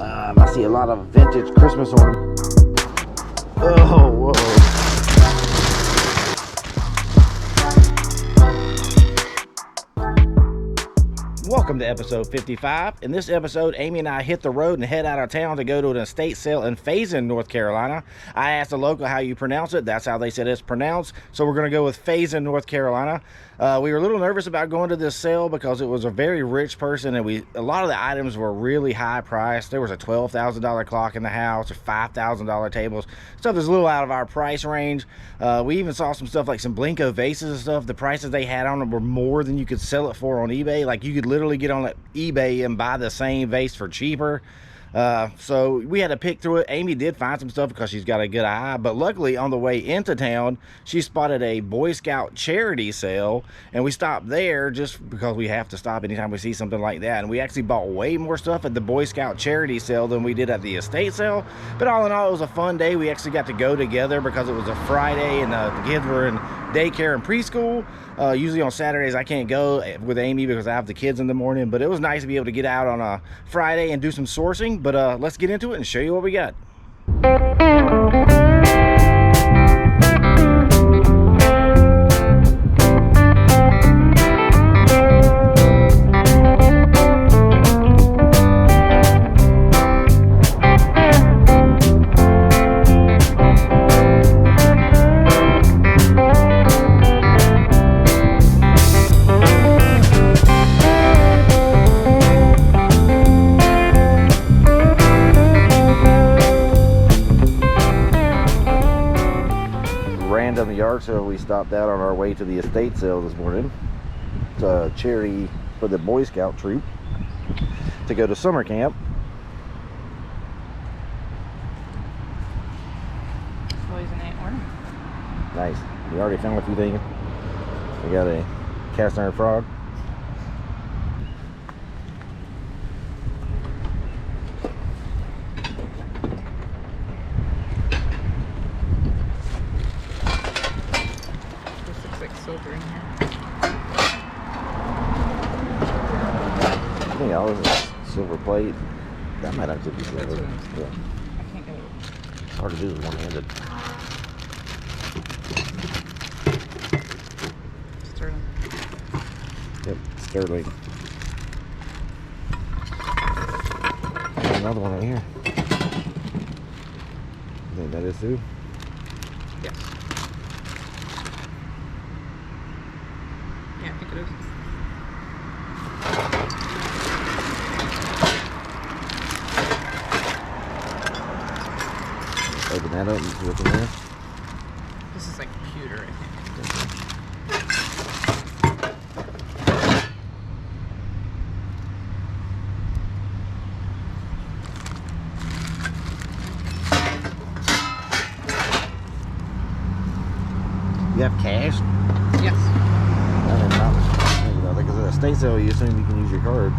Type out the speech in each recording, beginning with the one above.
I see a lot of vintage Christmas ornaments. Oh, whoa. Welcome to episode 55. In this episode, Amy and I hit the road and head out of town to go to an estate sale in Faison, North Carolina. I asked the local how you pronounce it. That's how they said it's pronounced. So we're going to go with Faison, North Carolina. We were a little nervous about going to this sale because it was a very rich person, and a lot of the items were really high priced. There was a $12,000 clock in the house, or $5,000 tables. Stuff that's a little out of our price range. We even saw some stuff like some Blinko vases and stuff. The prices they had on them were more than you could sell it for on eBay. Like, you could literally get on eBay and buy the same vase for cheaper. So we had to pick through it. Amy did find some stuff because she's got a good eye, but luckily on the way into town she spotted a Boy Scout charity sale, and we stopped there just because we have to stop anytime we see something like that. And we actually bought way more stuff at the Boy Scout charity sale than we did at the estate sale. But all in all, it was a fun day. We actually got to go together because it was a Friday and the kids were in daycare and preschool. Usually on Saturdays I can't go with Amy because I have the kids in the morning, but it was nice to be able to get out on a Friday and do some sourcing. But let's get into it and show you what we got. Random yard sale we stopped out on our way to the estate sale this morning. It's a charity for the Boy Scout troop to go to summer camp. Poisonate ornament. Nice. We already found a few things. We got a cast iron frog. Silver in here. I think all this is silver plate. That might actually be silver. Yeah. I can't get it. It's hard to do with one-handed. Sterling. Yep, sterling. Got another one right here. I think that is too. Yes. Yeah, I think it is. Open that up and see what's in there. This is like pewter, I think. You have cash? Yes. I did not think about that because at a estate sale you assume you can use your card.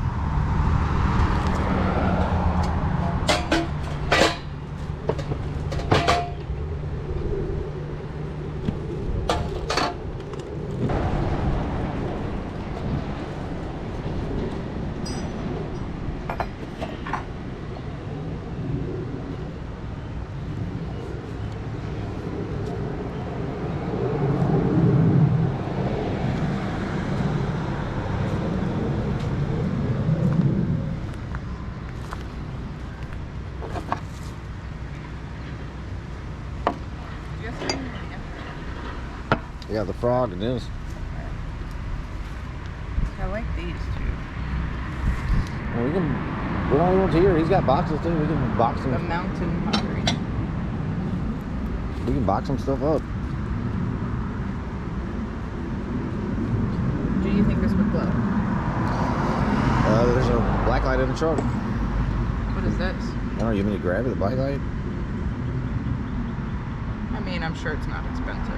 Yeah, the frog and this. I like these too. Well, we don't even here. He's got boxes too. We can box The them. mountain pottery. We can box some stuff up. Do you think this would glow? There's a black light in the truck. What is this? I don't know, you mean to grab it, the black light? I mean, I'm sure it's not expensive.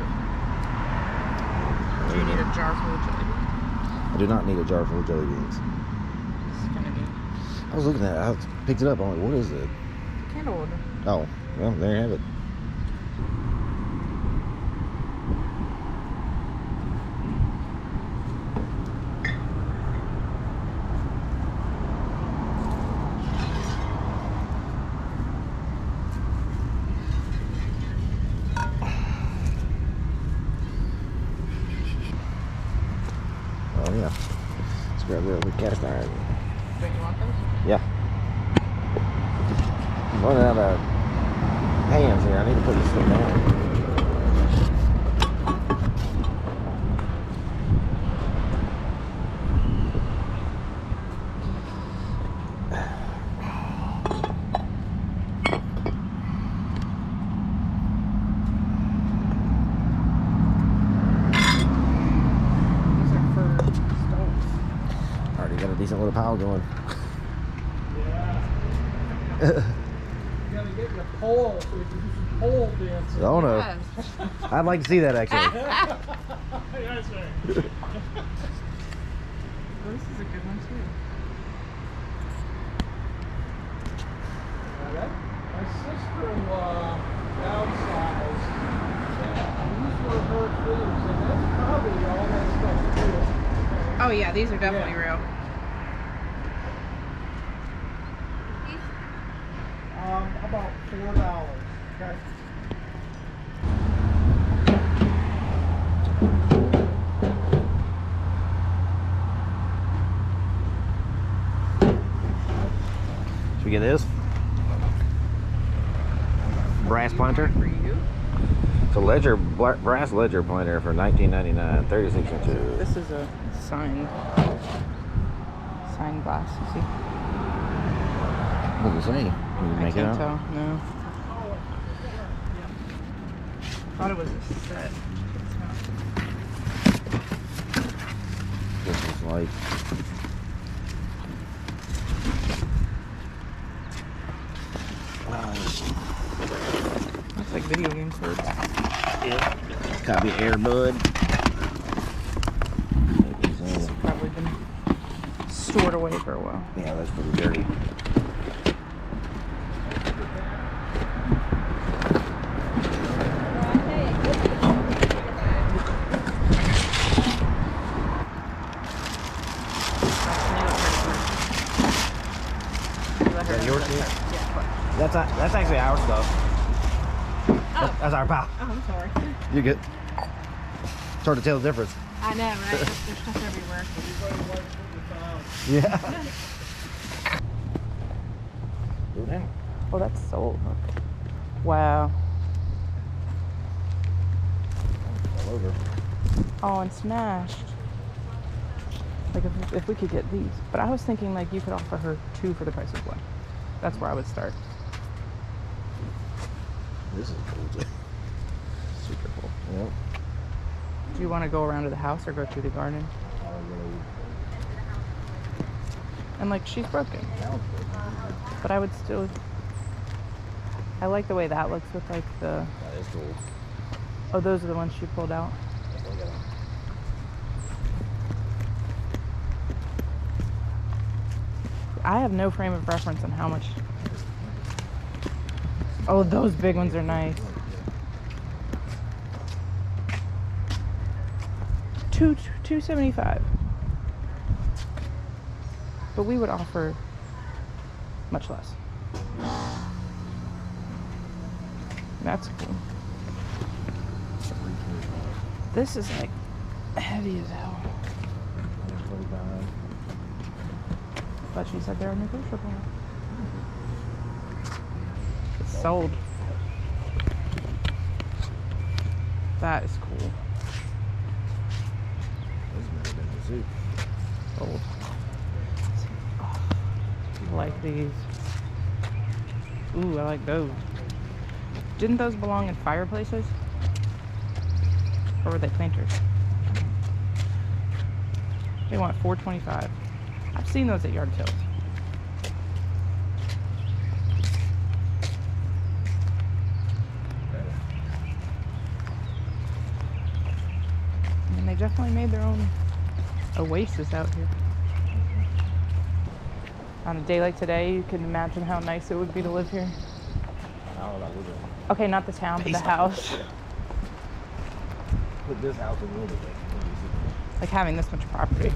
Do you need a jar full of jelly beans? I do not need a jar full of jelly beans. This is kind of neat. I was looking at it. I picked it up. I'm like, what is it? Candle holder. Oh, well, there you have it. Cast iron. Don't you want those? Yeah. I'm running out of hands here. I need to put this thing down. These are for stoves. Already got a decent little pile going. You gotta get your pole so you can do some pole dancing. Oh no. Yes. I'd like to see that actually. Yes, sir. Oh, this is a good one too. My sister-in-law downsized. These were her things, and that's probably all that stuff too. Oh yeah, these are definitely real. About $4. Okay. Should we get this? Brass planter. For you. It's a brass ledger planter for $19.99, 36 inches. This is a signed glass. You see? What does it say? Can you I make it can't out? tell. No. Thought it was a set. It's not. This is like Looks like video game cards. copy Air Bud. This has probably been stored away for a while. Yeah, that's pretty dirty. Is that yours, Nick? Yeah. That's actually our stuff. That's our pal. Oh, I'm sorry. You're good. It's hard to tell the difference. I know, right? There's stuff everywhere. Everybody likes what we found. Yeah. Go down. Oh, that's sold. Wow. All over. Oh, and smashed. Like if we could get these. But I was thinking like you could offer her 2 for the price of 1. That's where I would start. This is cool too. Super cool. Yep. Do you want to go around to the house or go through the garden? And like she's broken. But I would still. I like the way that looks with like the. That is cool. Oh, those are the ones she pulled out. I have no frame of reference on how much. Oh, those big ones are nice. $275. But we would offer much less. That's cool. This is like heavy as hell. But she said they're negotiable. It's sold. That is cool. Sold. Oh, I like these. Ooh, I like those. Didn't those belong in fireplaces? Or were they planters? They want $425. I've seen those at yard sales. And they definitely made their own oasis out here. On a day like today, you can imagine how nice it would be to live here. Okay, not the town, but the house. Put this house in a little bit. Like having this much property.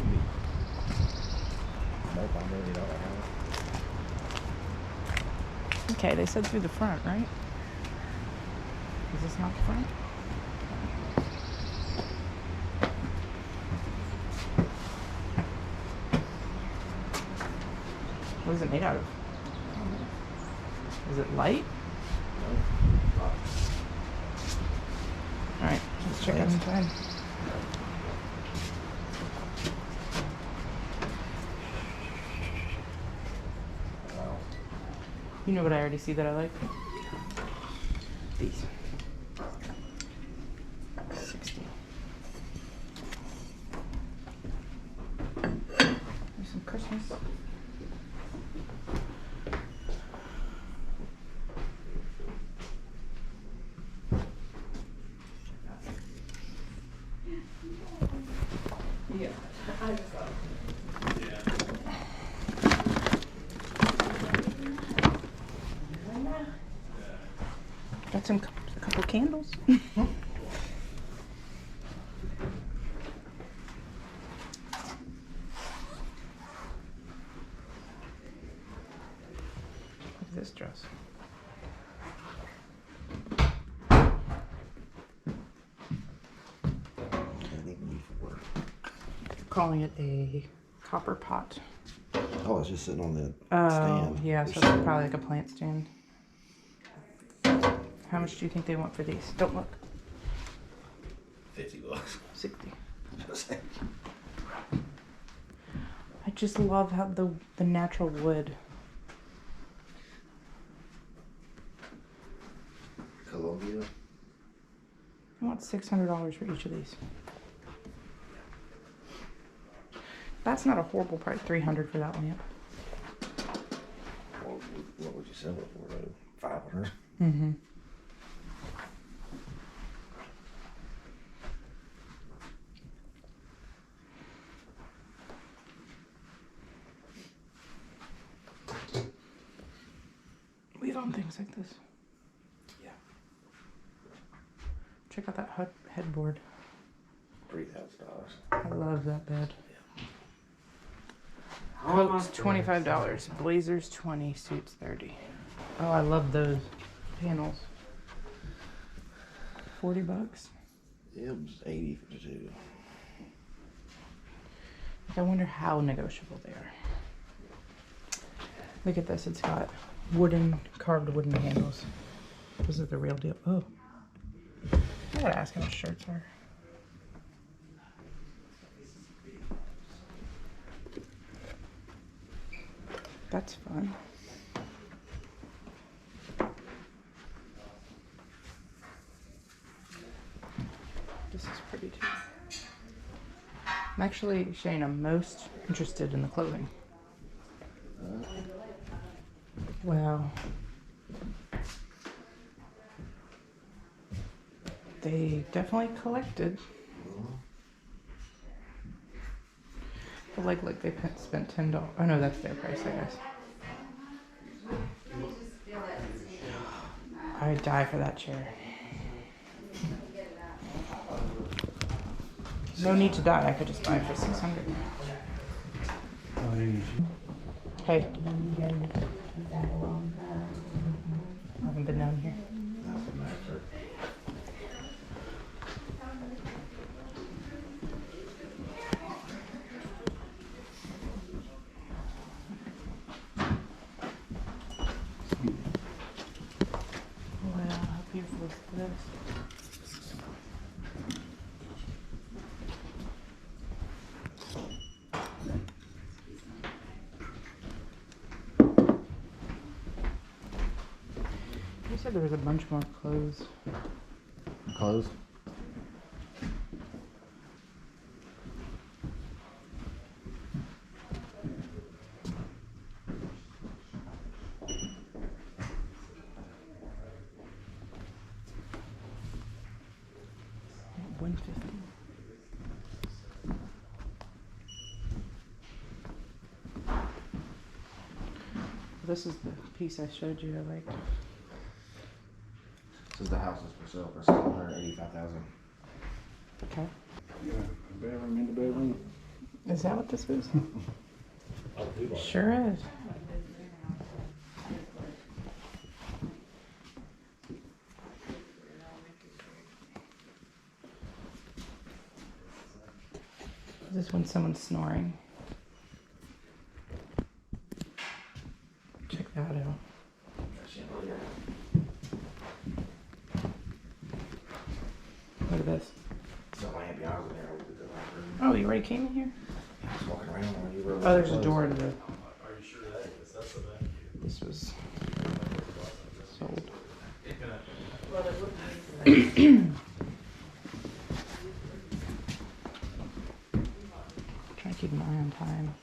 Okay, they said through the front, right? Is this not the front? What is it made out of? Is it light? Alright, let's check out inside. You know what I already see that I like? These. 60. There's some Christmas. Yeah, I just thought. Got a couple candles. Look at this dress. Calling it a copper pot. Oh, it's just sitting on the Oh, stand. yeah, so it's probably like a plant stand. How much do you think they want for these? Don't look. $50. 60. I just love how the natural wood. Columbia. I want $600 for each of these. That's not a horrible price. $300 for that lamp. What would you sell it for, though? $500? Mm-hmm. We own things like this. Yeah. Check out that headboard. $3,000. I love that bed. Coats $25, blazers $20, suits $30. Oh, I love those panels. $40. It was 80 for the two. I wonder how negotiable they are. Look at this. It's got carved wooden handles. This is the real deal. Oh, I gotta ask how much shirts are. That's fun. This is pretty too. I'm actually, Shane, I'm most interested in the clothing. Wow. They definitely collected. But like they spent $10. Oh no, that's their price, I guess. I'd die for that chair. No need to die. I could just buy it for $600. Hey. I haven't been down here. Wow, how beautiful is this? You said there was a bunch more clothes. Clothes? $150. This is the piece I showed you. I liked. This is the house is for sale for $785,000. Okay. Yeah, a bedroom in the bedroom. Is that what this is? Sure is. Is this when someone's snoring? got it. Look at this. Oh, you already came in here? Oh, there's a door in the... This was sold. Trying to keep an eye on time.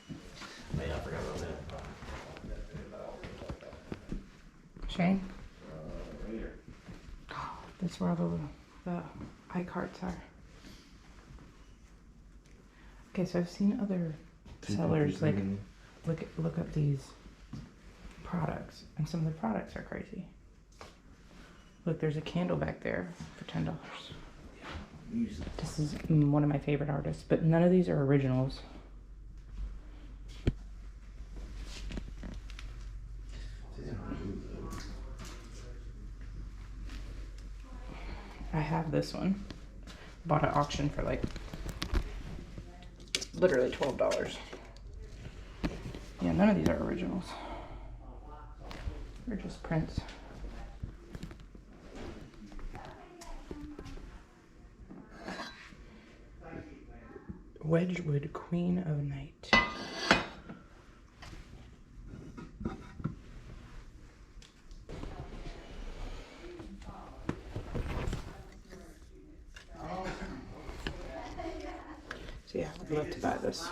Yeah, I forgot about that. Shane? That's where all the iCarts are. Okay, so I've seen other sellers like look up these products, and some of the products are crazy. Look, there's a candle back there for $10. This is one of my favorite artists, but none of these are originals. I have this one. Bought at auction for like literally $12. Yeah, none of these are originals. They're just prints. Wedgwood Queen of Night. So yeah, I'd love to buy this.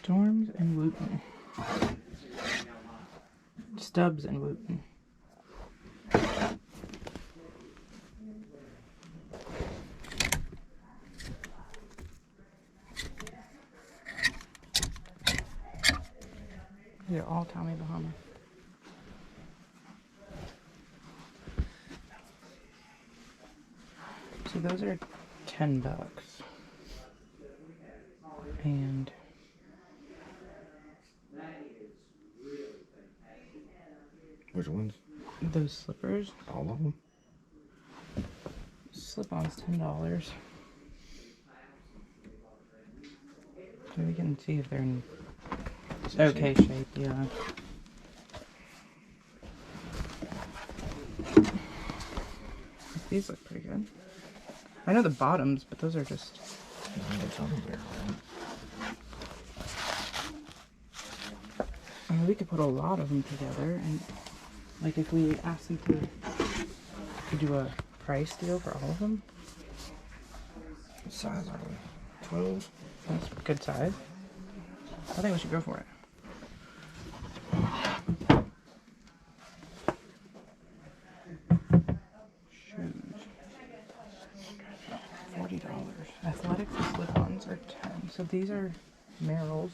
Storms and Wooten. Stubbs and Wooten. These are all Tommy Bahama. So those are $10. And Which ones? those slippers. All of them? Slip-ons $10. So we can see if they're in okay shape, yeah. These look pretty good. I know the bottoms, but those are just... I mean, we could put a lot of them together, and like if we asked them to do a price deal for all of them. What size are they? 12? That's a good size. I think we should go for it. Shoes. $40. Athletic slip-ons are $10. So these are Merrells.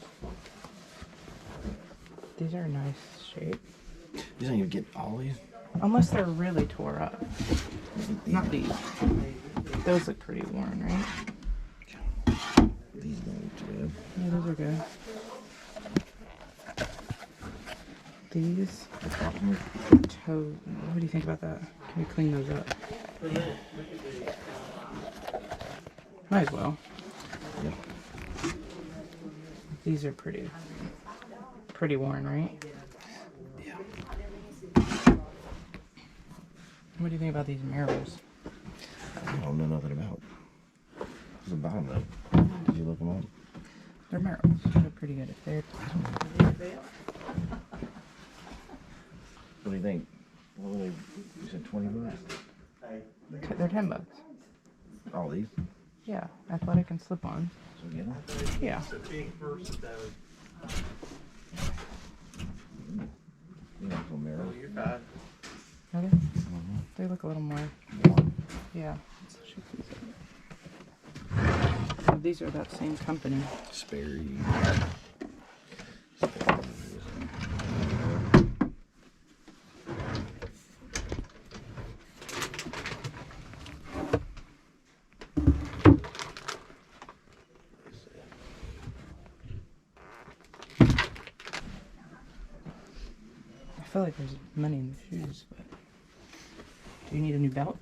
These are nice shape. You think you'd get all these? Unless they're really tore up. Not these. Those look pretty worn, right? These don't look too bad. Yeah, those are good. These toe. What do you think about that? Can we clean those up? Might as well. Yeah. These are pretty worn, right? Yeah. What do you think about these Merrells? I don't know nothing about. What's the bottom though? Did you look them up? They're Merrells. They're pretty good. If they're think? What were they? You said 20 bucks? They're $10. All these? Yeah, athletic and slip-on. So get them. Yeah. Beautiful mirrors. Okay. They look a little more. Yeah. These are that same company. Sperry. I feel like there's money in the shoes, but do you need a new belt?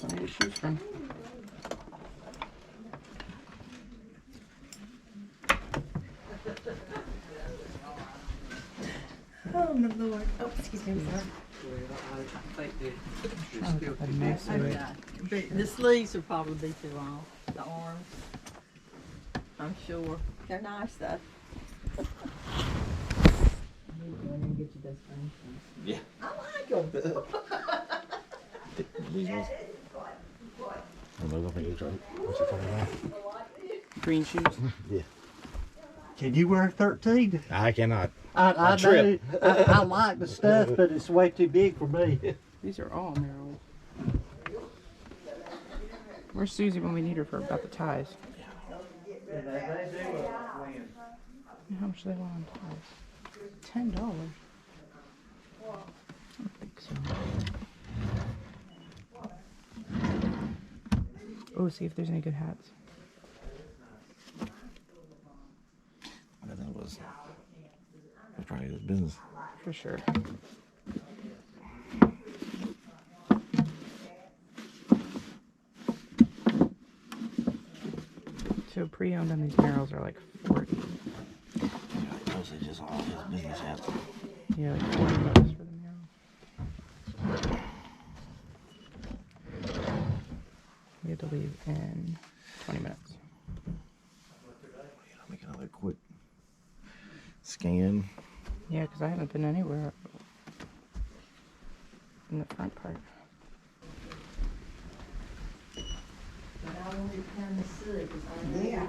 Where do you get shoes from? Oh my lord. Oh, excuse me, sir. Oh, look at that nice suit. Okay. The sleeves will probably be too long. The arms. I'm sure. They're nice though. Get you those things. Yeah. I like them. These ones? Oh, those are your truck. What's it talking about? Green shoes. Yeah. Can you wear 13? I cannot. I trip. do. I like the stuff, but it's way too big for me. These are all Merrill. Where's Susie when we need her for about the ties? How much do they want on ties? $10. I don't think so. Oh, see if there's any good hats. I bet that was probably his business. For sure. So pre-owned on these barrels are like 40. Yeah, those are just all his business hats. Yeah, like $40 for the barrel. We have to leave in 20 minutes. Make another quick scan. Yeah, because I haven't been anywhere in the front part. But I wanted to kind of see because I know. Yeah.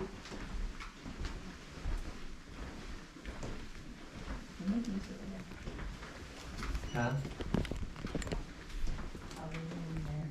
Huh? I'll be in there.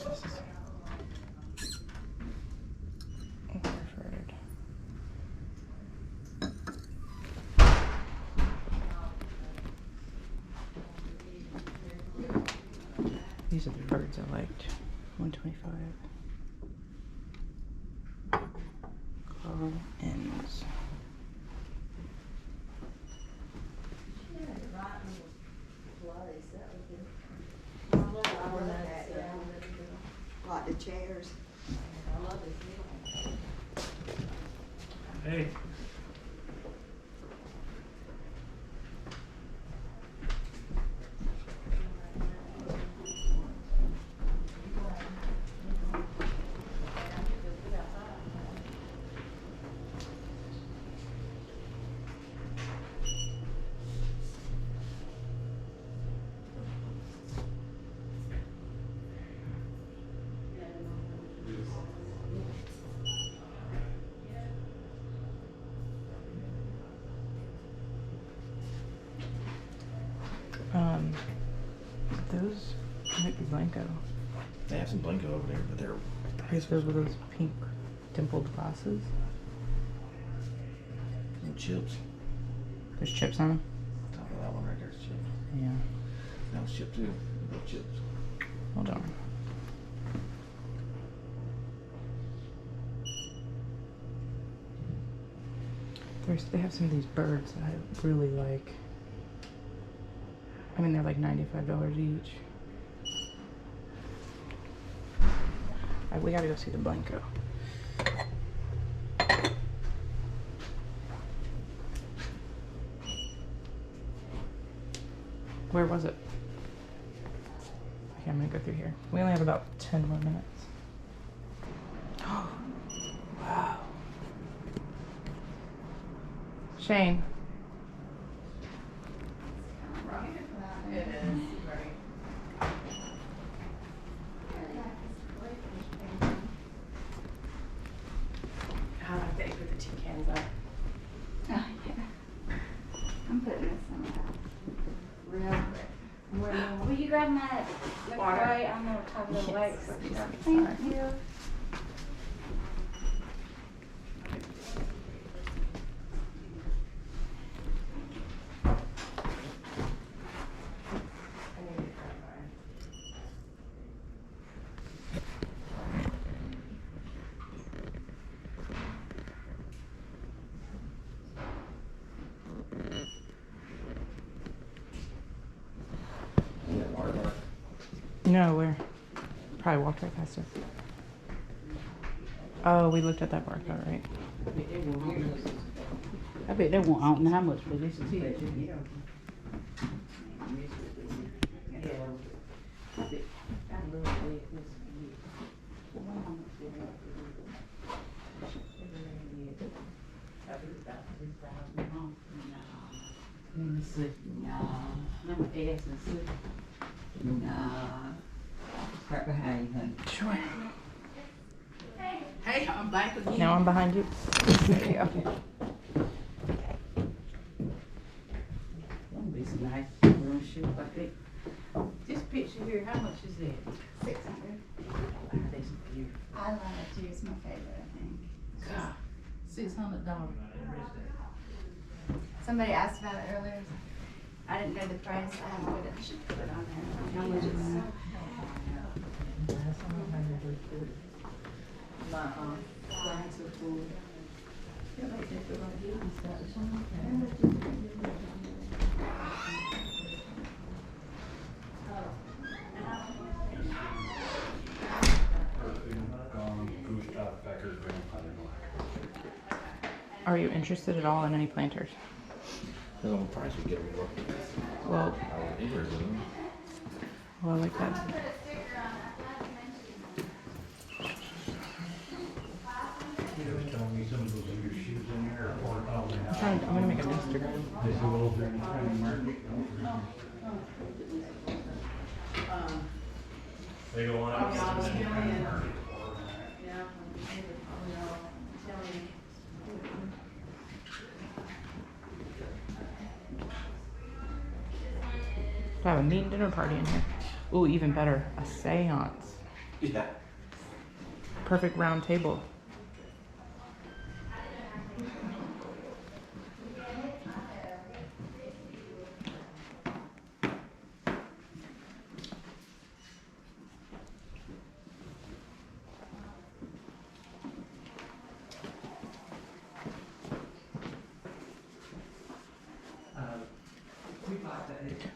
Well, this is Orford. These are the birds I liked. 125. Carl Ends. Like the chairs. Hey. Those might be Blanco. They have some Blanco over there, but they're Here's those with those pink dimpled glasses. some chips. There's chips on them. Top of that one right there is chips. Yeah. That was chip too. Little chips. Hold on. They have some of these birds that I really like. I mean, they're like $95 each. We gotta go see the Blanco. Where was it? Okay, I'm gonna go through here. We only have about 10 more minutes. Oh, wow. Shane. How about they put the tea cans up? Oh, yeah. I'm putting this on real quick. Will you grab my LaCroix on the top of the lake? Thank you. No, where? Probably walked right past it. Oh, we looked at that barcode, right? I bet they want, I don't know how much for this is. Let me see. No. Number S and C. No. Right behind you, honey. Sure. Hey, I'm back again. Now I'm behind you. Okay. That'll be some nice little shoe like that. This picture here, how much is that? 600. Ah, that's beautiful. I love it too. It's my favorite, I think. God, $600. Somebody asked about it earlier. I didn't know the price. I should put it on there. How much is it? My clients are full. Are you interested at all in any planters? The only price we get them for. Well, I was interested in them. I like that. I'm gonna make an Instagram. They go on. I have a mean dinner party in here. Ooh, even better, a seance. Yeah. Perfect round table.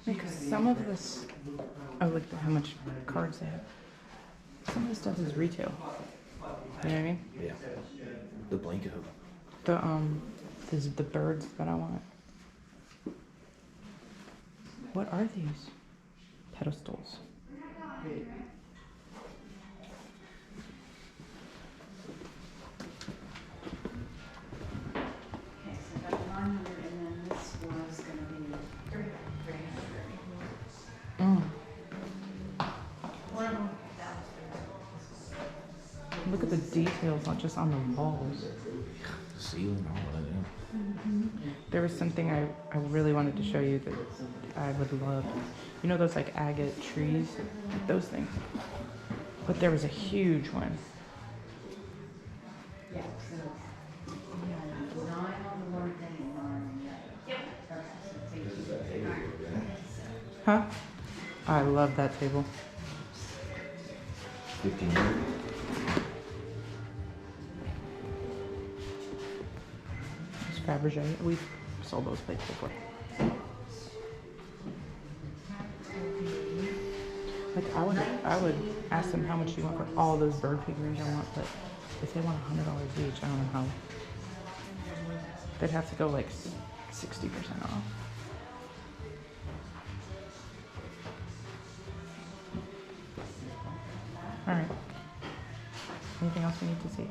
Because some of this, oh, look at how much cards they have. Some of this stuff is retail. You know what I mean? Yeah. The Blanco. The birds that I want. What are these? Pedestals. Okay, so I got 100 and then this was gonna be 300. Look at the details, not just on the walls. The ceiling, all of that. Yeah. There was something I really wanted to show you that I would love. You know those like agate trees? Those things. But there was a huge one. Yeah, so yeah, 9 on the one thing and 9 on the other. Yep. Huh? I love that table. 1500. It's Fabergé. We've sold those plates before. Like I would ask them how much do you want for all those bird figurines I want, but if they want $100 each, I don't know how. They'd have to go like 60% off. All right. Anything else we need to see?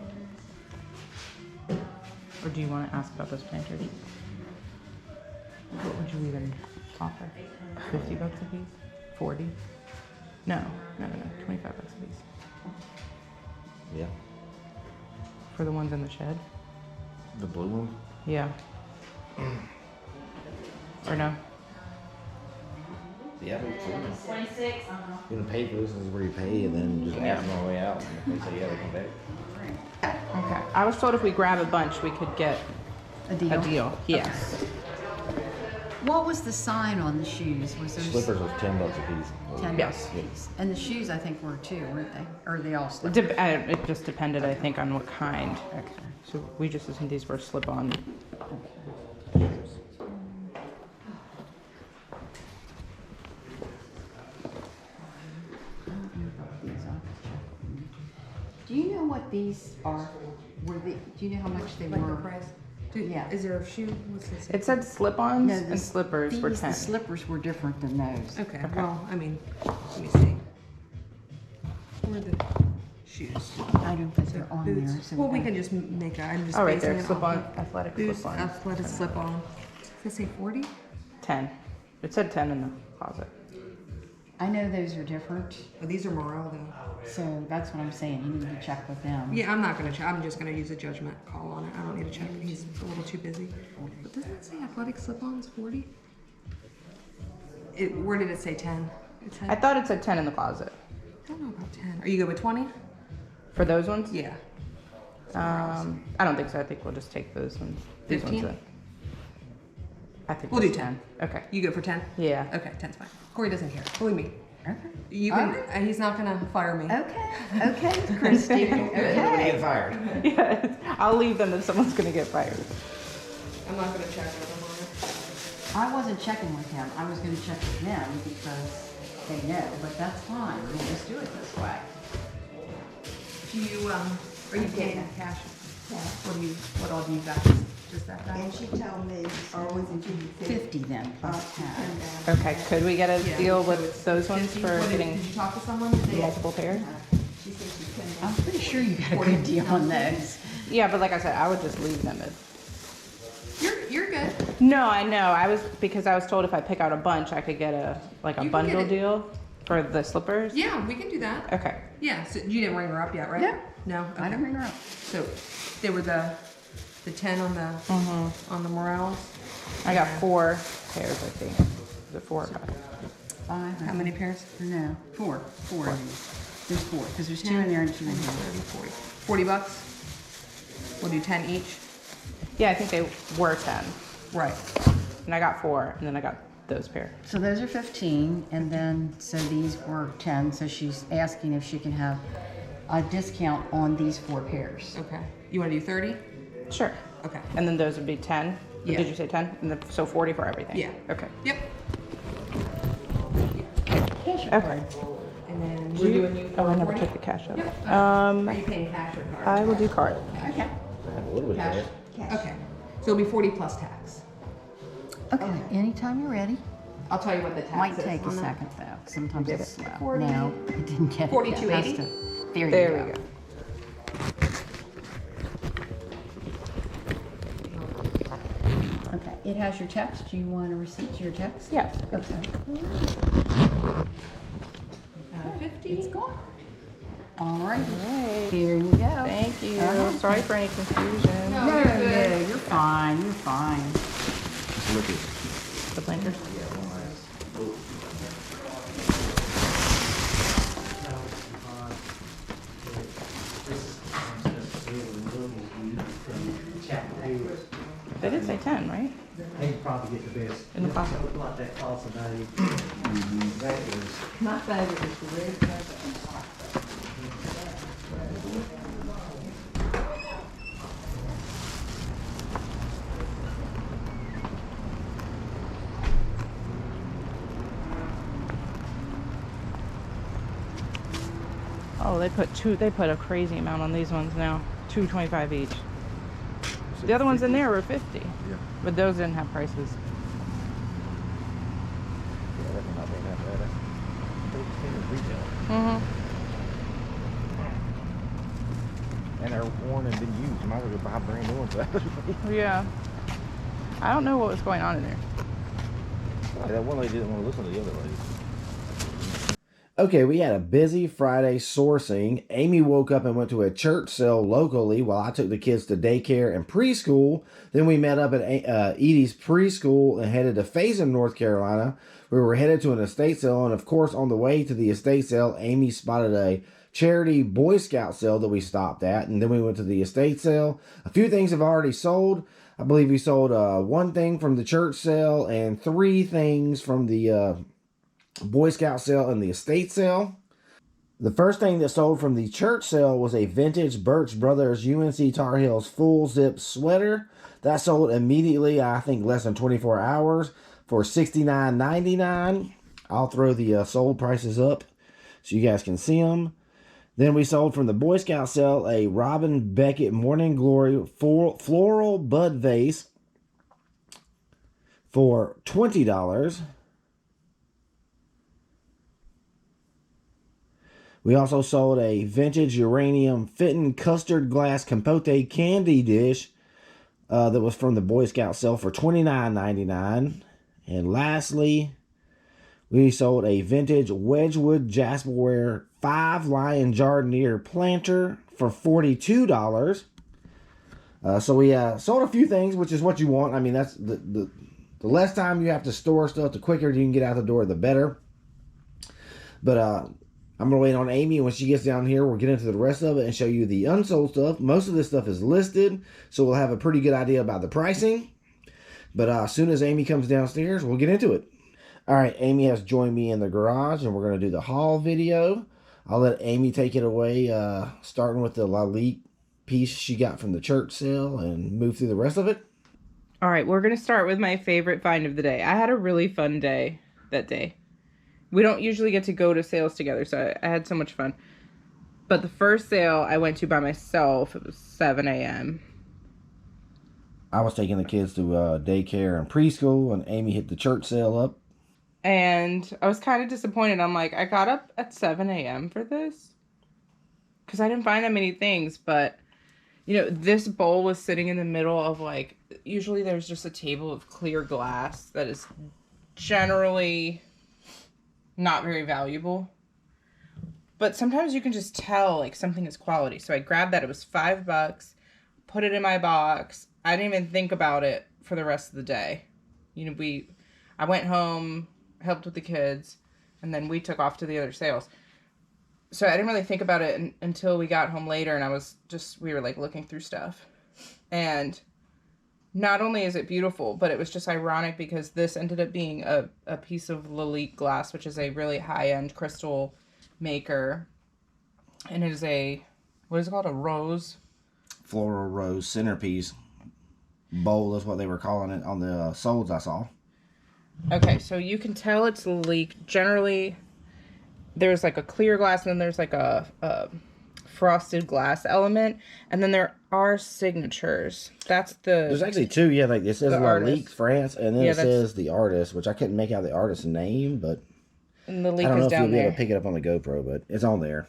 Or do you want to ask about those planters? What would you even offer? $50 a piece? 40? No, 25 bucks a piece. Yeah. For the ones in the shed? The blue one? Yeah. Or no? Yeah, but 26. You're gonna pay for this, is where you pay, and then just ask them on the way out. And they say, yeah, they come back. Okay. I was told if we grab a bunch, we could get A deal? a deal. Yes. What was the sign on the shoes? Was there Slippers was $10 a piece. 10 Yes. bucks a piece? And the shoes, I think, were too, weren't they? Or are they all It slippers? it just depended, I think, on what kind. Okay. So we just assumed these were slip-on. Do you know what these are? Do you know how much they Like were? the price? Dude, Yeah. Is there a shoe? What's this? It said slip-ons No, and slippers were these, 10. The slippers were different than those. Okay, well, I mean, let me see. Where are the shoes? I don't think they're on Boots. there. So Well, we can just make I'm just Oh, right basing there, it slip-on, off of athletic boots, slip-on. athletic slip-on. Does it say 40? 10. It said 10 in the closet. I know those are different, Oh, these are Morel though. so that's what I'm saying. You need to check with them. Yeah, I'm not gonna check. I'm just gonna use a judgment call on it. I don't need to check. He's a little too busy. But doesn't it say athletic slip-ons 40? Where did it say 10? It said, I thought it said 10 in the closet. I don't know about 10. Are you good with 20? For those ones? Yeah. I don't think so. I think we'll just take those ones. These 15? ones. I think We'll do that's 10. Okay. You good for 10? Yeah. Okay, 10's fine. Corey doesn't care. Believe me. Okay. You can. He's not gonna fire me. Okay, Christy. Nobody Okay. get fired. Yeah, I'll leave them if someone's gonna get fired. I'm not gonna check with him on I wasn't checking with him. I was going to check with them because they know, but that's fine. We'll just do it this way. it. Do you are you paying cash? Yeah. What all do you got? Just that guy? And she told me, or was it you? 50 then, plus 10. Okay, could we get a Yeah, deal so with it's those ones 50. for What getting did you talk to someone? Did they- multiple pairs? She said she couldn't. I'm pretty sure you got a good deal on those. Yeah, but like I said, I would just leave them. You're good. No, I know. Because I was told if I pick out a bunch, I could get a You can bundle get it. deal for the slippers. Yeah, we can do that. Okay. Yeah. So you didn't ring her up yet, right? No. No. I Okay. didn't ring her up. So they were the 10 on the Morels. I got 4 pairs, I think. Is it 4 or 5? 5. How many pairs? No, 4. 4 of these. There's 4, because there's 2 in there and 2 in here. 30, 40 bucks. We'll do 10 each. Yeah, I think they were 10. Right. And I got 4, and then I got those pair. So those are 15, and then, so these were 10, so she's asking if she can have a discount on these 4 pairs. Okay. You want to do 30? Sure. Okay. And then those would be 10? Or Yeah. Did you say 10? And then, so 40 for everything? Yeah. Okay. Yep. Okay. And then we're doing you. Oh, I never 40? took the cash out. Yep. Um, Are you paying cash or card? I will do card. Okay. I have a little bit Cash. there. Okay. So it'll be 40 plus tax. Okay, anytime you're ready. I'll tell you what the tax Might is. take a on that. second though, 'cause sometimes Did it's it? slow. 40. No, it didn't get it. yet. 42.80? Has to- There There you we go. go. Okay, it has your text. Do you want a receipt to your text? Yes. Okay. 50. It's gone. All right. Alright. Here you go. Thank you. Uh-huh. Sorry for any confusion. No, No, you're no, good. you're fine. You're fine. Look at The planters? They did say 10, right? They can probably get the best. In the closet. Look like that closet, Dave. That is. My favorite is the red carpet. Oh, they put a crazy amount on these ones now. $2.25 each. The other ones in there were 50. Yeah. But those didn't have prices. Yeah, that's not being that bad. That's retail. Mm-hmm. And they're worn and been used. You might as well go buy brand new ones. Yeah. I don't know what was going on in there. That one lady didn't want to listen to the other lady. Okay, we had a busy Friday sourcing. Amy woke up and went to a church sale locally while I took the kids to daycare and preschool. Then we met up at Edie's preschool and headed to Faison, North Carolina. We were headed to an estate sale, and of course, on the way to the estate sale, Amy spotted a charity Boy Scout sale that we stopped at, and then we went to the estate sale. A few things have already sold. I believe we sold one thing from the church sale and 3 things from the Boy Scout sale and the estate sale. The first thing that sold from the church sale was a vintage Birch Brothers UNC Tar Heels full zip sweater. That sold immediately, I think less than 24 hours, for $69.99. I'll throw the sold prices up so you guys can see them. Then we sold from the Boy Scout sale a Robin Beckett Morning Glory floral bud vase for $20. We also sold a vintage uranium Fitton custard glass compote candy dish that was from the Boy Scout sale for $29.99. And lastly, we sold a vintage Wedgwood Jasperware 5-lion Jardinier planter for $42. So we sold a few things, which is what you want. I mean, that's the less time you have to store stuff, the quicker you can get out the door, the better. But I'm going to wait on Amy, and when she gets down here, we'll get into the rest of it and show you the unsold stuff. Most of this stuff is listed, so we'll have a pretty good idea about the pricing. But as soon as Amy comes downstairs, we'll get into it. All right, Amy has joined me in the garage, and we're going to do the haul video. I'll let Amy take it away, starting with the Lalique piece she got from the church sale and move through the rest of it. All right, we're going to start with my favorite find of the day. I had a really fun day that day. We don't usually get to go to sales together, so I had so much fun. But the first sale I went to by myself, it was 7 a.m. I was taking the kids to daycare and preschool, and Amy hit the church sale up. And I was kind of disappointed. I'm like, I got up at 7 a.m. for this? Because I didn't find that many things, but, you know, this bowl was sitting in the middle of, like, usually there's just a table of clear glass that is generally not very valuable. But sometimes you can just tell, like, something is quality. So I grabbed that. It was $5, put it in my box. I didn't even think about it for the rest of the day. You know, I went home, helped with the kids, and then we took off to the other sales. So I didn't really think about it until we got home later, and we were like looking through stuff. And not only is it beautiful, but it was just ironic because this ended up being a piece of Lalique glass, which is a really high-end crystal maker. And it is what is it called? A rose? Floral rose centerpiece bowl is what they were calling it on the solds I saw. Okay, so you can tell it's Lalique. Generally, there's like a clear glass, and then there's like a frosted glass element, and then there are signatures. There's actually 2, yeah, like it says Lalique France, and then yeah, it says the artist, which I couldn't make out the artist's name, but and Lalique I don't know is if you'll down be able there. to pick it up on the GoPro, but it's on there.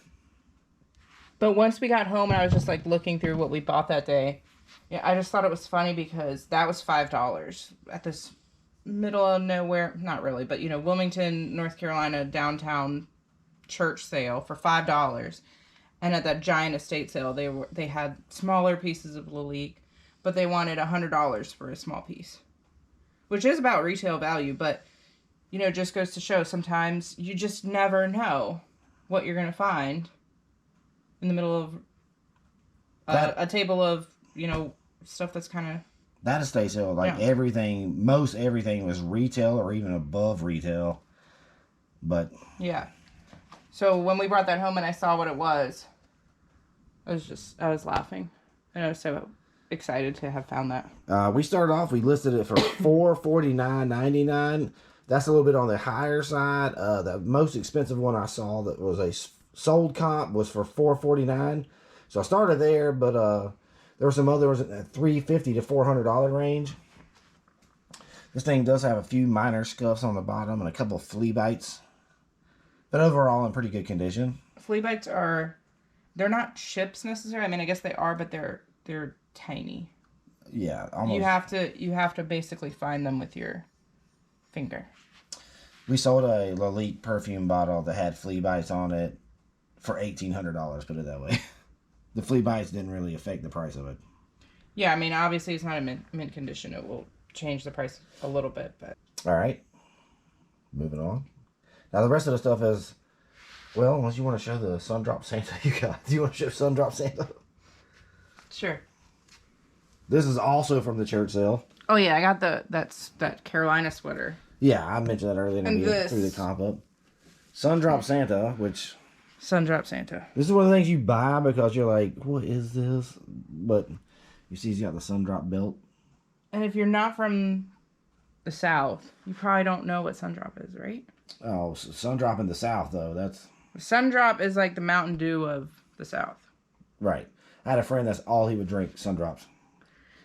But once we got home and I was just like looking through what we bought that day, yeah, I just thought it was funny because that was $5 at this middle of nowhere, not really, but you know, Wilmington, North Carolina downtown church sale for $5. And at that giant estate sale, they had smaller pieces of Lalique, but they wanted $100 for a small piece, which is about retail value. But you know, just goes to show sometimes you just never know what you're gonna find in the middle of a table of, you know, stuff that's kind of... That estate sale, like most everything was retail or even above retail. But... Yeah. So when we brought that home and I saw what it was, I was laughing. And I was so excited to have found that. We started off, we listed it for $449.99. That's a little bit on the higher side. The most expensive one I saw that was a sold comp was for $449. So I started there, but there were some others at that $350 to $400 range. This thing does have a few minor scuffs on the bottom and a couple of flea bites. But overall in pretty good condition. Flea bites they're not chips necessarily. I mean, I guess they are, but they're tiny. Yeah, almost. You have to basically find them with your finger. We sold a Lalique perfume bottle that had flea bites on it for $1,800, put it that way. The flea bites didn't really affect the price of it. Yeah, I mean, obviously it's not in mint condition. It will change the price a little bit, but... All right. Moving on. Now, the rest of the stuff is... Well, unless you want to show the Sundrop Santa you got. Do you want to show Sundrop Santa? Sure. This is also from the church sale. Oh, yeah, I got that Carolina sweater. Yeah, I mentioned that earlier And this. through the comp up. Sundrop Santa, which... Sundrop Santa. This is one of the things you buy because you're like, what is this? But you see he's got the Sundrop belt. And if you're not from the South, you probably don't know what Sundrop is, right? Oh, Sundrop in the South, though. That's... Sundrop is like the Mountain Dew of the South. Right. I had a friend that's all he would drink, Sundrops.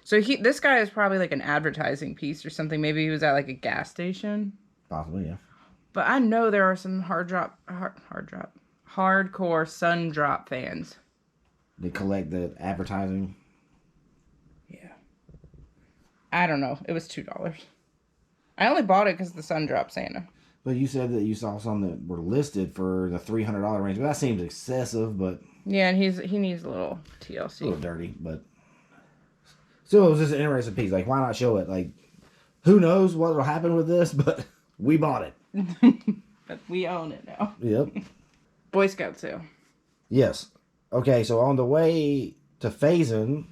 So this guy is probably like an advertising piece or something. Maybe he was at like a gas station. Possibly, yeah. But I know there are some hardcore Sundrop fans. They collect the advertising. Yeah. I don't know. It was $2. I only bought it because of the Sundrop Santa. But you said that you saw some that were listed for the $300 range. But that seems excessive, but... Yeah, and he needs a little TLC. A little dirty, but... Still, it was just an interesting piece. Like, why not show it? Like, who knows what will happen with this, but we bought it. But we own it now. Yep. Boy Scout sale. Yes. Okay, so on the way to Faison,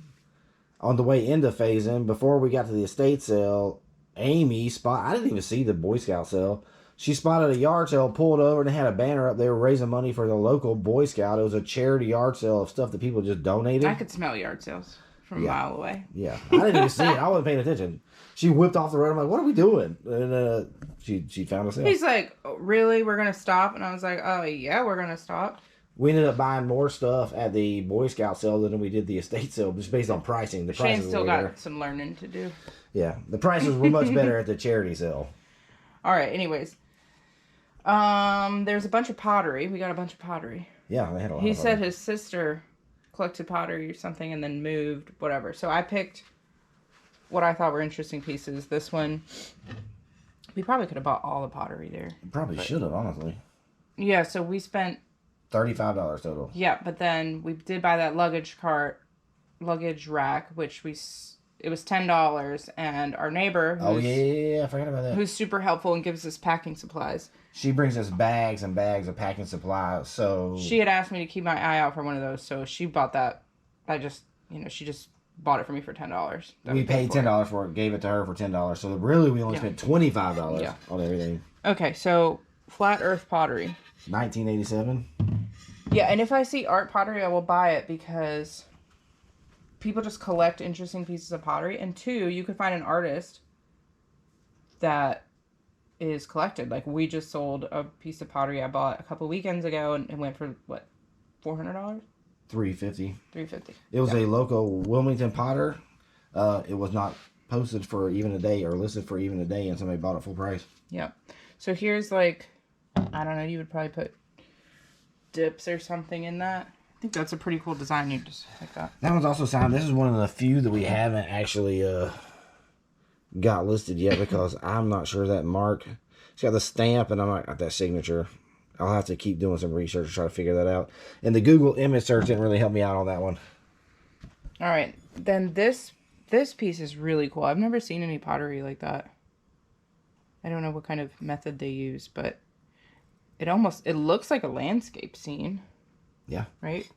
on the way into Faison, before we got to the estate sale, Amy I didn't even see the Boy Scout sale. She spotted a yard sale, pulled over, and they had a banner up there raising money for the local Boy Scout. It was a charity yard sale of stuff that people just donated. I could smell yard sales from a mile away. Yeah. I didn't even see it. I wasn't paying attention. She whipped off the road. I'm like, what are we doing? And she found us. He's like, oh, really? We're going to stop? And I was like, oh, yeah, we're going to stop. We ended up buying more stuff at the Boy Scout sale than we did the estate sale, just based on pricing. The Shane prices still were got there. some learning to do. Yeah. The prices were much better at the charity sale. All right. Anyways. There's a bunch of pottery. We got a bunch of pottery. Yeah, they had a lot He of said pottery. his sister collected pottery or something and then moved, whatever. So I picked what I thought were interesting pieces. This one, we probably could have bought all the pottery there. Probably should have, honestly. Yeah, so we spent $35 total. Yeah, but then we did buy that luggage rack, which it was $10, and our neighbor, I forgot about that. who's super helpful and gives us packing supplies. She brings us bags and bags of packing supplies, so... She had asked me to keep my eye out for one of those, so she bought that. She just bought it for me for $10. We paid $10 for it, gave it to her for $10, so really we only spent $25 on everything. Okay, so flat earth pottery. 1987. Yeah, and if I see art pottery, I will buy it because people just collect interesting pieces of pottery. And two, you could find an artist that is collected. Like, we just sold a piece of pottery I bought a couple weekends ago and it went for, what, $400? $350. $350. It was a local Wilmington potter. It was not posted for even a day or listed for even a day, and somebody bought it full price. Yeah. So here's, like, I don't know, you would probably put dips or something in that. I think that's a pretty cool design. You just like that. That one's also signed. This is one of the few that we haven't actually got listed yet because I'm not sure that mark. It's got the stamp and I'm not got that signature. I'll have to keep doing some research to try to figure that out. And the Google image search didn't really help me out on that one. All right. Then this piece is really cool. I've never seen any pottery like that. I don't know what kind of method they use, but it looks like a landscape scene. Yeah. Right?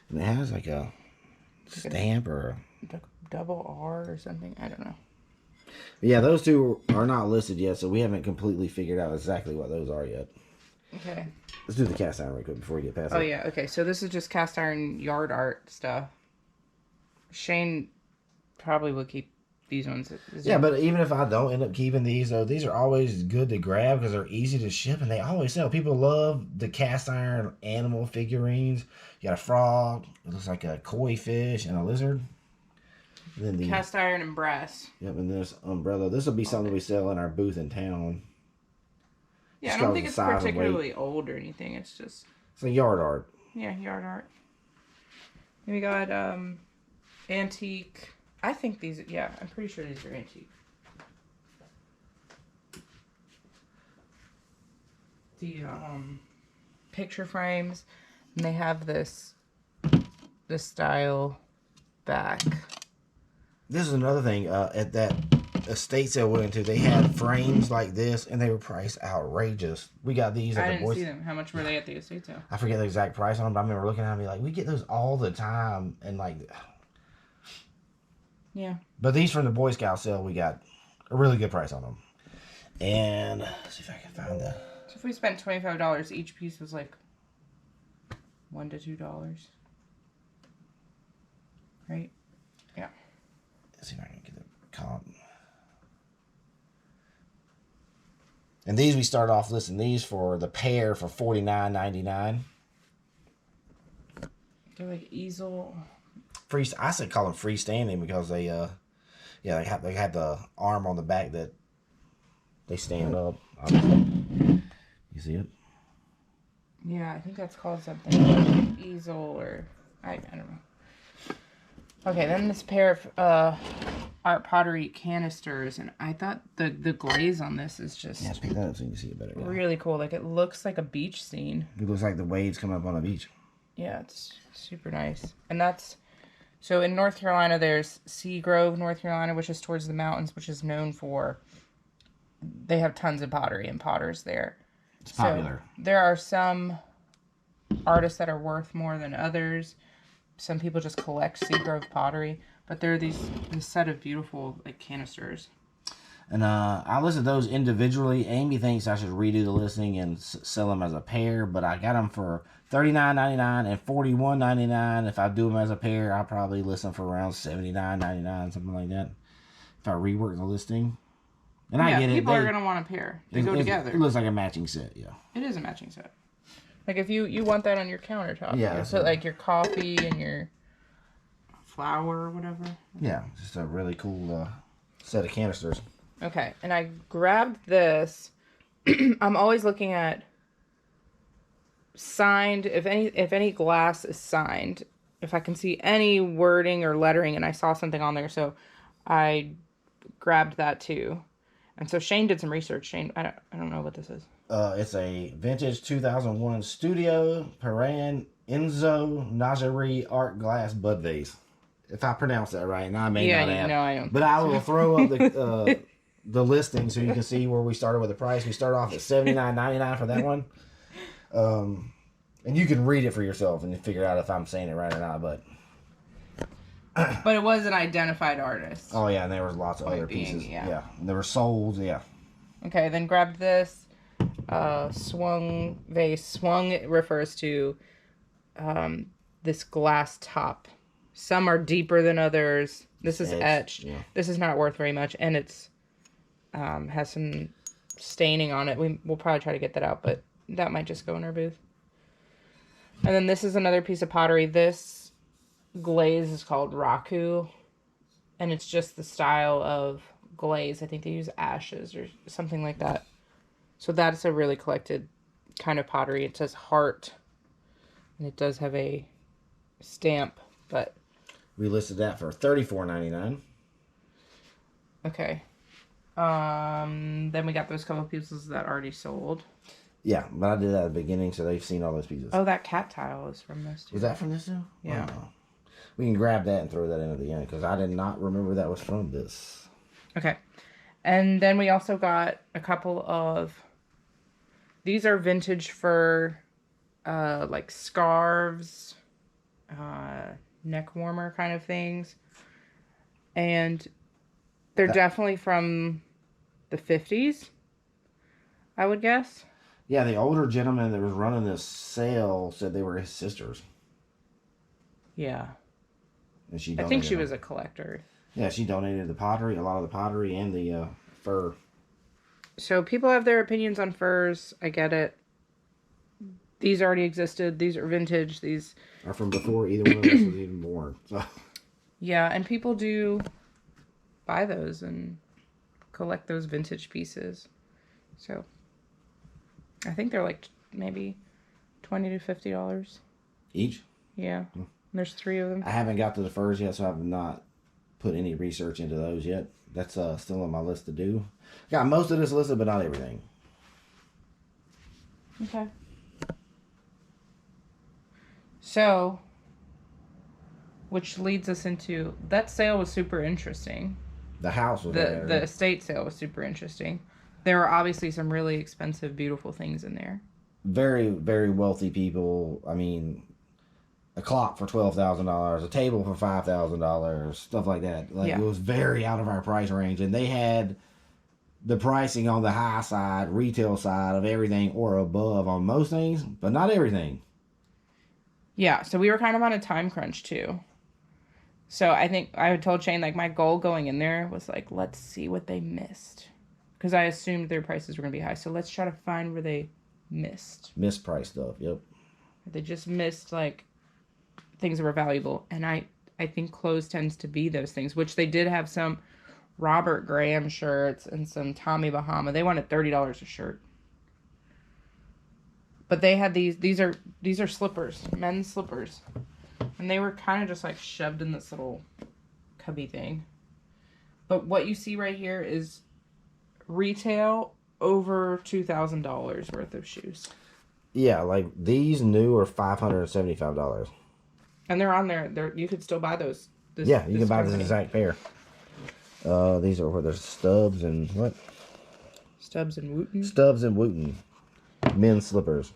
And it has like a stamp or a double R or something. I don't know. But yeah, those two are not listed yet, so we haven't completely figured out exactly what those are yet. Okay. Let's do the cast iron real quick before we get past it. Oh, yeah. Okay, so this is just cast iron yard art stuff. Shane probably would keep these ones. Yeah, but even if I don't end up keeping these, though, these are always good to grab because they're easy to ship and they always sell. People love the cast iron animal figurines. You got a frog, it looks like a koi fish, and a lizard. And then the cast iron and brass. Yep, and this umbrella. This will be something we sell in our booth in town. Yeah, Just I don't 'cause think the it's size and particularly old or anything. It's just It's a yard art. yeah, yard art. And we got antique. I think these. Yeah, I'm pretty sure these are antique. The picture frames, and they have this style back. This is another thing. At that estate sale we went to, they had frames like this, and they were priced outrageous. We got these at I the didn't boys. see them. How much were they at the estate sale? I forget the exact price on them, but I remember looking at them and be like, we get those all the time, and like. Yeah. But these from the Boy Scout sale, we got a really good price on them. And let's see if I can find the. So if we spent $25, each piece was like $1 to $2, right? Yeah. Let's see if I can get the comp. And these we started off listing these for the pair for $49.99. They're like easel. I said call them freestanding because they they have the arm on the back that they stand up. You see it? Yeah, I think that's called something easel or I don't know. Okay, then this pair of art pottery canisters, and I thought the glaze on this is just Pick that up so you can see it better. Yeah. really cool. Like it looks like a beach scene. It looks like the waves coming up on a beach. Yeah, it's super nice. And that's so in North Carolina, there's Seagrove, North Carolina, which is towards the mountains, which is known for they have tons of pottery and potters there. It's popular. So there are some artists that are worth more than others. Some people just collect Seagrove pottery, but there are this set of beautiful like canisters. And I listed those individually. Amy thinks I should redo the listing and sell them as a pair, but I got them for $39.99 and $41.99. If I do them as a pair, I'll probably list them for around $79.99, something like that. If I rework the listing. And I get it. People are going to want a pair. They go together. It looks like a matching set, yeah. It is a matching set. Like if you want that on your countertop. Yeah. So like your coffee and your flour or whatever. Yeah, just a really cool set of canisters. Okay, and I grabbed this. I'm always looking at signed, if any glass is signed, if I can see any wording or lettering, and I saw something on there, so I grabbed that too. And so Shane did some research. Shane, I don't know what this is. It's a vintage 2001 Studio Paran Enzo Najeri art glass bud vase. If I pronounce that right, and I may not have. No, I don't. But I will throw up the listing so you can see where we started with the price. We started off at $79.99 for that one. And you can read it for yourself and figure out if I'm saying it right or not. But it was an identified artist. oh yeah, and there was lots of other pieces. Yeah, and they were sold. Yeah. Okay, then grabbed this swung vase. Swung refers to this glass top. Some are deeper than others. This is etched. Yeah. This is not worth very much, and it's has some staining on it. We'll probably try to get that out, but that might just go in our booth. And then this is another piece of pottery. This glaze is called raku, and it's just the style of glaze. I think they use ashes or something like that. So that's a really collected kind of pottery. It says heart, and it does have a stamp, but we listed that for $34.99. Okay. Then we got those couple pieces that already sold. Yeah, but I did that at the beginning, so they've seen all those pieces. Oh, that cat tile is from this too. Was that from this too? Yeah. Oh. We can grab that and throw that in at the end, because I did not remember that was from this. Okay. And then we also got a couple of... These are vintage for like scarves, neck warmer kind of things. And they're definitely from the 50s, I would guess. Yeah, the older gentleman that was running this sale said they were his sisters. Yeah. And she I think she was a collector. Yeah, she donated the pottery, a lot of the pottery, and the fur. So people have their opinions on furs. I get it. These already existed. These are vintage. These Are from before either one of us was even born. So. Yeah, and people do buy those and collect those vintage pieces. So I think they're like maybe $20 to $50 Each? Yeah. There's 3 of them. I haven't got to the furs yet, so I've not put any research into those yet. That's still on my list to do. Got most of this listed, but not everything. Okay. So, which leads us into that sale was super interesting. The house was The estate sale was super interesting. There were obviously some really expensive, beautiful things in there. Very, very wealthy people. I mean, a clock for $12,000, a table for $5,000, stuff like that. Like It was very out of our price range, and they had the pricing on the high side, retail side of everything, or above on most things, but not everything. Yeah, so we were kind of on a time crunch too. So I think I told Shane, like, my goal going in there was like, let's see what they missed, because I assumed their prices were gonna be high. So let's try to find where they missed. Mispriced stuff. Yep. They just missed like things that were valuable, and I think clothes tends to be those things, which they did have some Robert Graham shirts and some Tommy Bahama. They wanted $30 a shirt, but they had these are slippers, men's slippers, and they were kind of just like shoved in this little cubby thing. But what you see right here is retail over $2,000 worth of shoes. Yeah, like these new are $575. And they're on there. You could still buy those. You can buy this exact pair. These are where there's Stubbs and what? Stubbs and Wooten. Stubbs and Wooten. Men's slippers.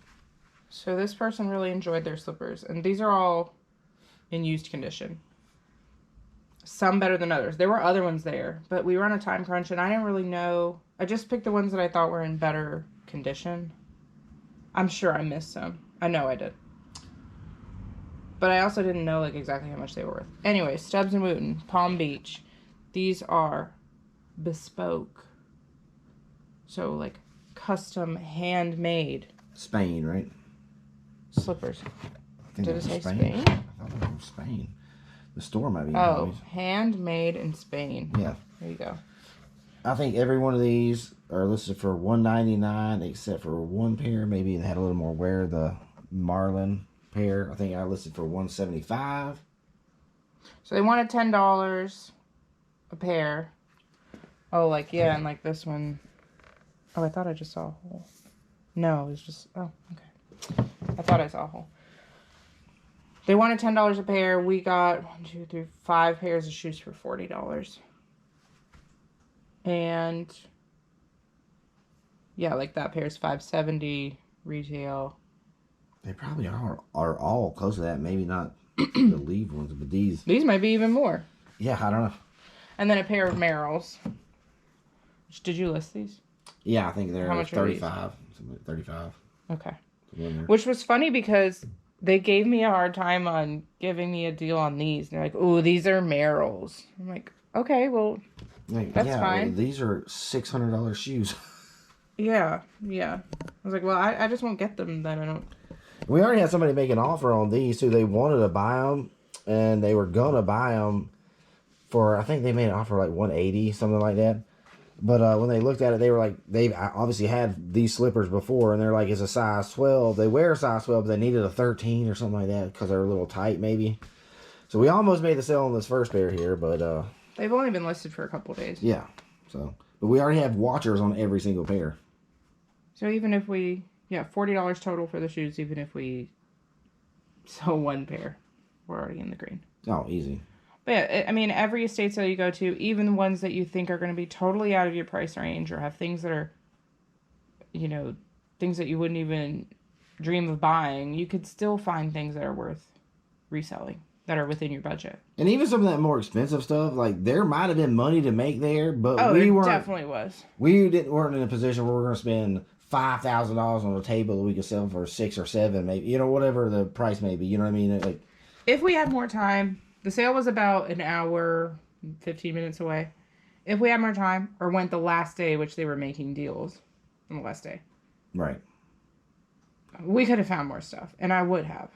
So this person really enjoyed their slippers. And these are all in used condition. Some better than others. There were other ones there, but we were on a time crunch and I didn't really know. I just picked the ones that I thought were in better condition. I'm sure I missed some. I know I did. But I also didn't know like exactly how much they were worth. Anyway, Stubbs and Wooten, Palm Beach. These are bespoke. So like custom handmade. Spain, right? Slippers. I think Did it say Spain? I thought it was Spain. The store might be. Oh, handmade in Spain. Yeah. There you go. I think every one of these are listed for $199 except for one pair. Maybe it had a little more wear. The Marlin pair, I think I listed for $175. So they wanted $10 a pair. Oh, like, yeah, and like this one. Oh, I thought I just saw a hole. No, it was just, oh, okay. I thought I saw a hole. They wanted $10 a pair. We got 5 pairs of shoes for $40. And yeah, like that pair's $570 retail. They probably are all close to that. Maybe not the leave ones, but these might be even more. Yeah, I don't know. And then a pair of Merrills. Did you list these? Yeah, I think they're How much 35. 35. Okay. Which was funny because they gave me a hard time on giving me a deal on these. They're like, "Oh, these are Merrills." I'm like, "Okay, well, that's fine." These are $600 shoes. Yeah. I was like, "Well, I just won't get them then. I don't." We already had somebody make an offer on these too. They wanted to buy them, and they were gonna buy them for, I think they made an offer like $180, something like that. But when they looked at it, they were like, they obviously had these slippers before, and they're like, it's a size 12. They wear a size 12, but they needed a 13 or something like that because they're a little tight, maybe. So we almost made the sale on this first pair here, but they've only been listed for a couple days. Yeah. So, but we already have watchers on every single pair. So even if we, $40 total for the shoes, even if we sell one pair, we're already in the green. Oh, easy. But yeah, I mean, every estate sale you go to, even the ones that you think are going to be totally out of your price range or have things that are, things that you wouldn't even dream of buying, you could still find things that are worth reselling, that are within your budget. And even some of that more expensive stuff, like there might have been money to make there, but definitely was. We weren't in a position where we're going to spend $5,000 on a table that we could sell for 6 or 7, maybe, whatever the price may be. You know what I mean? Like, if we had more time. The sale was about an hour 15 minutes away. If we had more time, or went the last day, which they were making deals on the last day, Right. we could have found more stuff, and I would have.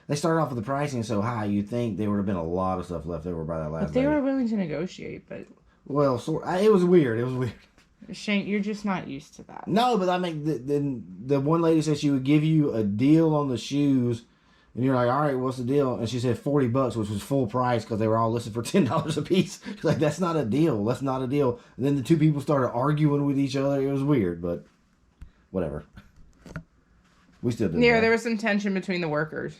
They started off with the pricing so high, you'd think there would have been a lot of stuff left over by that last But they day. were willing to negotiate, but Well, it was weird. It was weird. Shane, you're just not used to that. No, but I mean, the one lady said she would give you a deal on the shoes, and you're like, all right, what's the deal? And she said $40, which was full price because they were all listed for $10 a piece. She's like, that's not a deal. That's not a deal. And then the two people started arguing with each other. It was weird, but whatever. We still did. Yeah, there was some tension between the workers.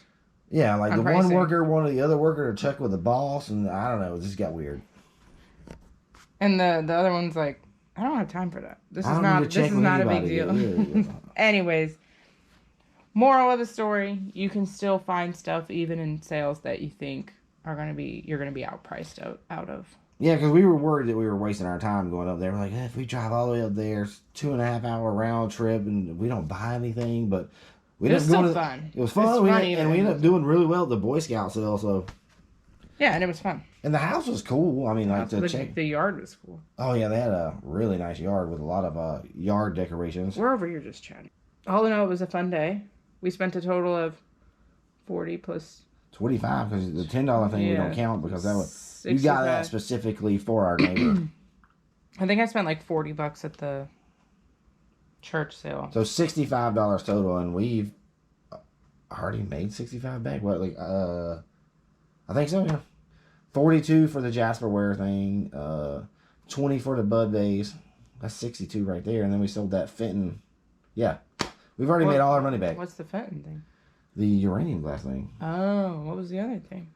Yeah, like the pricing. one worker wanted the other worker to check with the boss, and I don't know, it just got weird. And the other one's like, I don't have time for that. This I is don't not need to check with a big anybody. deal. Yeah. Anyways, moral of the story, you can still find stuff even in sales that you think you're gonna be outpriced out of. Yeah, because we were worried that we were wasting our time going up there. We're like, if we drive all the way up there, it's 2.5 hour round trip, and we don't buy anything, but we It was ended up still going fun. It was fun, It's fun and we ended up doing really well at the Boy Scout sale. So, Yeah, and it was fun. and the house was cool. I mean, like to check. The yard was cool. Oh yeah, they had a really nice yard with a lot of yard decorations. We're over here just chatting. All in all, it was a fun day. We spent a total of 40 plus 25 because the $10 thing we don't count because that was you got that 65. specifically for our neighbor. I think I spent like $40 at the church sale. So $65 total, and we've already made 65 back. What, like, I think so, yeah. 42 for the Jasper Ware thing, 20 for the Bud Vase. That's 62 right there, and then we sold that Fenton. Yeah, we've already made all our money back. What's the Fenton thing? The uranium glass thing. Oh, what was the other thing?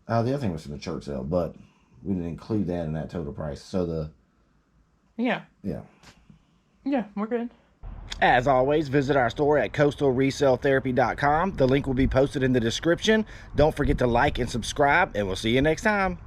The other thing was from the church sale, but we didn't include that in that total price. So Yeah, we're good. as always, visit our store at coastalreselltherapy.com. The link will be posted in the description. Don't forget to like and subscribe, and we'll see you next time.